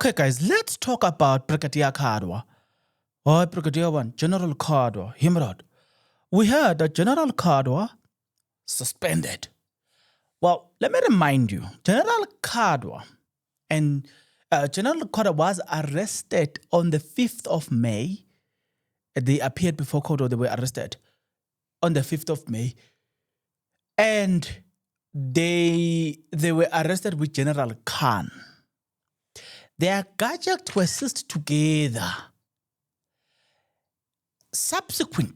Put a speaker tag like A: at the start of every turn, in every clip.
A: Okay, guys, let's talk about Brigadier Kadwa. Or Brigadier 1, General Kadwa, Himrod. We heard that General Kadwa suspended. Well, let me remind you, General Kadwa was arrested on the 5th of May. They appeared before court, or they were arrested on the 5th of May. And they were arrested with General Khan. Their gadgets were seized together. Subsequent,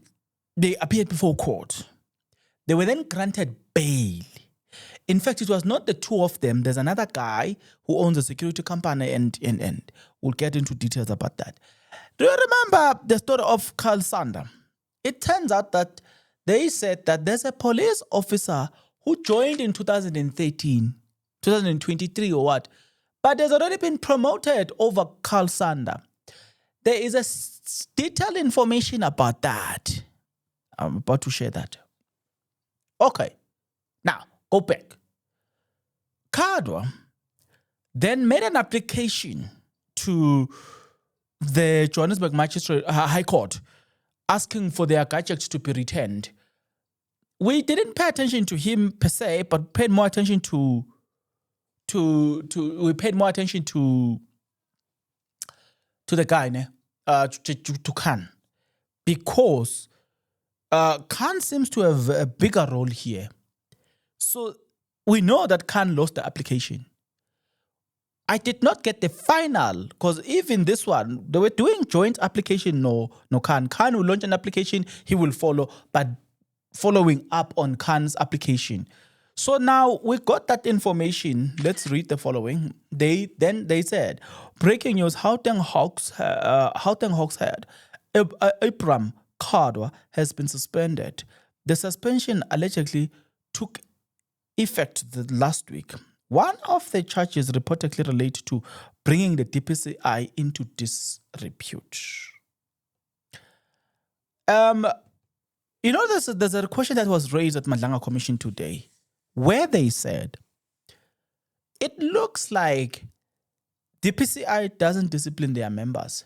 A: they appeared before court. They were then granted bail. In fact, it was not the two of them. There's another guy who owns a security company, and we'll get into details about that. Do you remember the story of Carl Sander? It turns out that they said that there's a police officer who joined in 2013, 2023 or what, but has already been promoted over Carl Sander. There is a detailed information about that. I'm about to share that. Okay, now go back. Kadwa then made an application to the Johannesburg Magistrate High Court asking for their gadgets to be returned. We didn't pay attention to him per se, but paid more attention to the guy, to Khan, because Khan seems to have a bigger role here. So we know that Khan lost the application. I did not get the final, because even this one, they were doing joint application. No Khan. Khan will launch an application, he will follow, but following up on Khan's application. So now we got that information. Let's read the following. They said, breaking news: Gauteng Hawks head Abraham Kadwa has been suspended. The suspension allegedly took effect last week. One of the charges reportedly related to bringing the DPCI into disrepute. There's a question that was raised at Madlanga Commission today, where they said, it looks like DPCI doesn't discipline their members.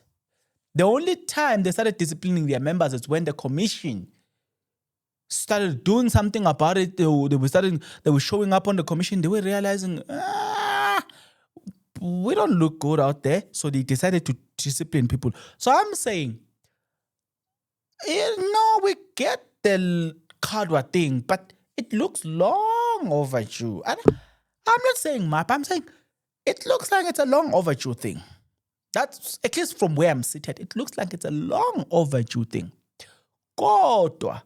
A: The only time they started disciplining their members is when the commission started doing something about it. They were showing up on the commission. They were realizing, we don't look good out there. So they decided to discipline people. So I'm saying, we get the Kadwa thing, but it looks long overdue. And I'm not saying MAP, I'm saying it looks like it's a long overdue thing. That's, at least from where I'm seated, it looks like it's a long overdue thing. Kadwa,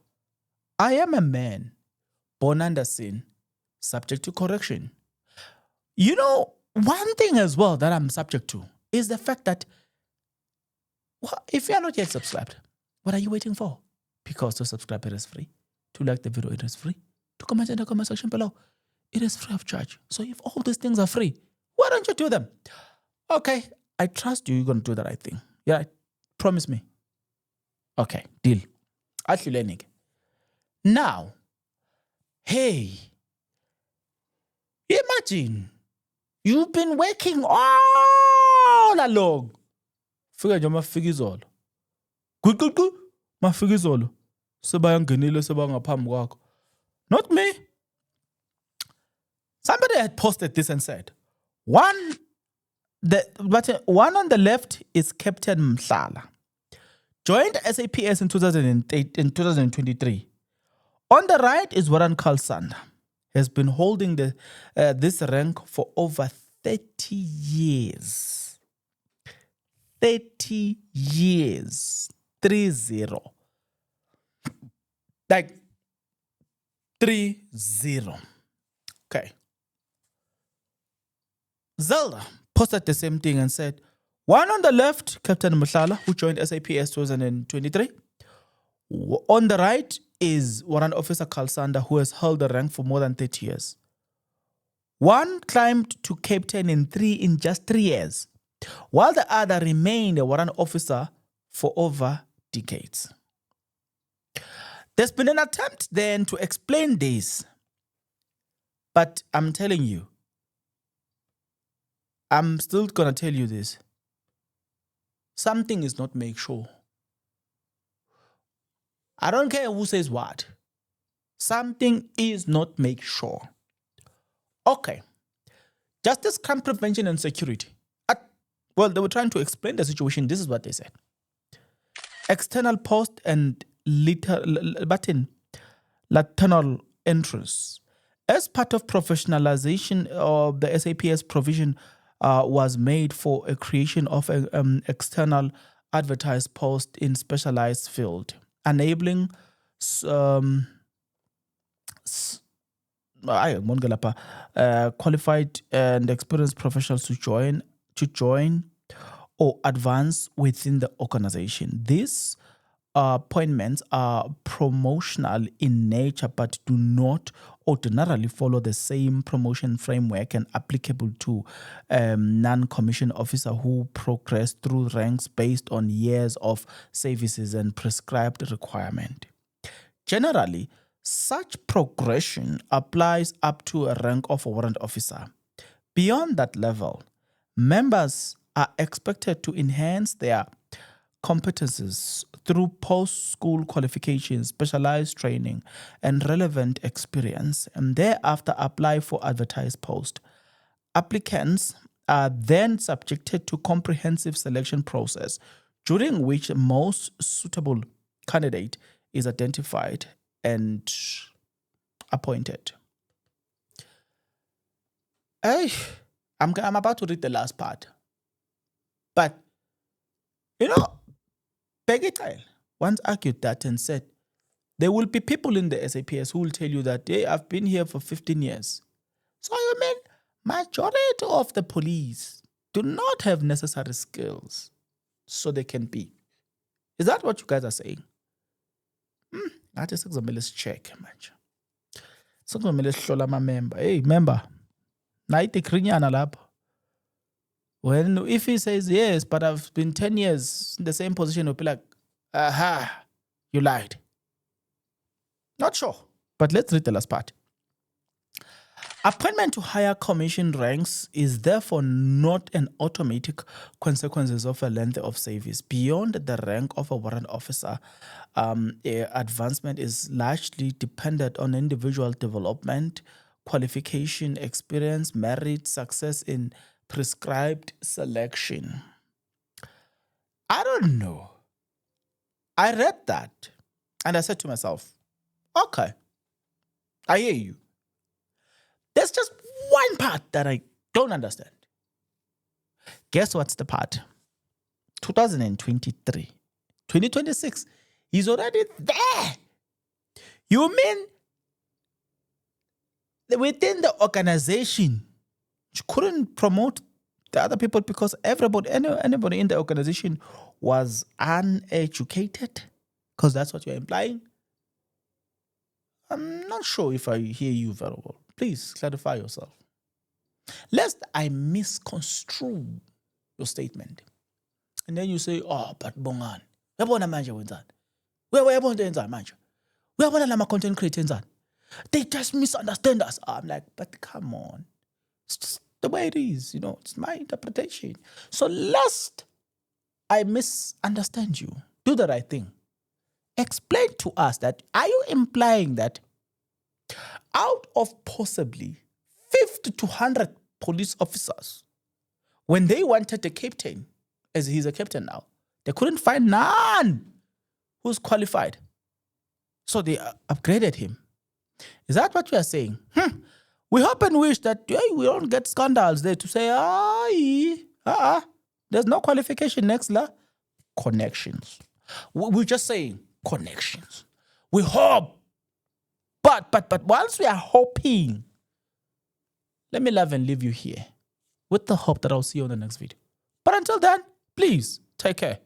A: I am a man born under sin, subject to correction. One thing as well that I'm subject to is the fact that, if you are not yet subscribed, what are you waiting for? Because to subscribe, it is free. To like the video, it is free. To comment in the comment section below, it is free of charge. So if all these things are free, why don't you do them? Okay, I trust you're going to do the right thing. Yeah, promise me. Okay, deal. Actually learning. Now, hey, imagine you've been working all along. Fika nje mafikizolo. Good. Mafikizolo. Sebayangenile sebangaphambi kwakho. Not me. Somebody had posted this and said, one on the left is Captain Mhlala. Joined SAPS in 2023. On the right is Warren Carl Sander. Has been holding this rank for over 30 years. 30 years. 30. Like 30. Okay. Zelda posted the same thing and said, one on the left, Captain Mhlala, who joined SAPS 2023. On the right is Warrant Officer Carl Sander, who has held the rank for more than 30 years. One climbed to Captain in just 3 years, while the other remained a warrant officer for over decades. There's been an attempt then to explain this, but I'm telling you, I'm still going to tell you this. something is not make sure. I don't care who says what. Something is not make sure. Okay. Justice, crime prevention, and security. Well, they were trying to explain the situation. This is what they said. External post and lateral entrance. As part of professionalization of the SAPS provision was made for a creation of an external advertised post in specialized field, enabling qualified and experienced professionals to join or advance within the organization. These appointments are promotional in nature but do not ordinarily follow the same promotion framework and applicable to non-commissioned officer who progress through ranks based on years of services and prescribed requirement. Generally, such progression applies up to a rank of a warrant officer. Beyond that level, members are expected to enhance their competences through post-school qualifications, specialized training, and relevant experience, and thereafter apply for advertised post. Applicants are then subjected to comprehensive selection process, during which the most suitable candidate is identified and appointed. I'm about to read the last part. But, Peggy Kyle once argued that and said, there will be people in the SAPS who will tell you that, hey, I've been here for 15 years. So you mean majority of the police do not have necessary skills so they can be. Is that what you guys are saying? Ngathi sekuzomela sicheck manje. Sekuzomela sihlola ama-member. Hey, member, nayi degree-nyana lapho. If he says yes, but I've been 10 years in the same position, we'll be like, aha, you lied. Not sure, but let's read the last part. Appointment to higher commission ranks is therefore not an automatic consequence of a length of service. Beyond the rank of a warrant officer, advancement is largely dependent on individual development, qualification, experience, merit, success in prescribed selection. I don't know. I read that and I said to myself, okay, I hear you. There's just one part that I don't understand. Guess what's the part? 2023, 2026, he's already there. You mean within the organization, you couldn't promote the other people because anybody in the organization was uneducated? Because that's what you're implying. I'm not sure if I hear you very well. Please clarify yourself. Lest I misconstrue your statement. And then you say, oh, but Bongan, uyabona manje wenzani? Uyabona wenzani manje? Uyabona lama content creators wenzani? They just misunderstand us. I'm like, but come on. It's just the way it is, it's my interpretation. So lest I misunderstand you, do the right thing. Explain to us that, are you implying that out of possibly 50 to 100 police officers, when they wanted a captain, as he's a captain now, they couldn't find none who's qualified. So they upgraded him. Is that what you are saying? We hope and wish that we don't get scandals there to say, there's no qualification next law. Connections. We're just saying connections. We hope. But whilst we are hoping, let me love and leave you here with the hope that I'll see you on the next video. But until then, please take care.